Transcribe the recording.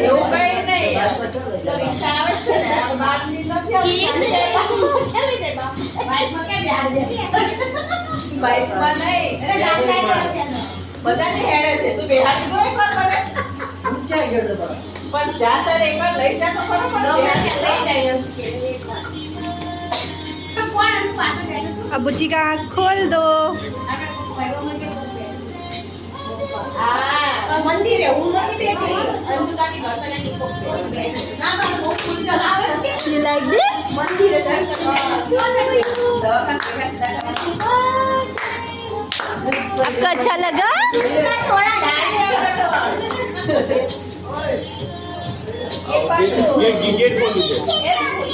એવું કઈ નહીં તો રિક્ષા આવે છે ને બારની નથી આવતી બાઈકમાં કેમ યાદ છે બાઈકમાં નહીં બધાને હેડે છે તું બેહાડી જો એકવાર મને હું ક્યાં ગયો તો બા? પણ જા તારે એકવાર લઈ જા તો ખરો મને લઈ જાય તો કોણ આનું પાછળ બેઠું તું अबूजी का आँख खोल दो. મંદિરે હું નથી બેઠી અંજુતાની ઘરસને ના પણ બહુ ફૂલ ચલાવે છે You like this? મંદિરે દર્શન आपको अच्छा लगा? એક વાર गेट खोल दीजिए.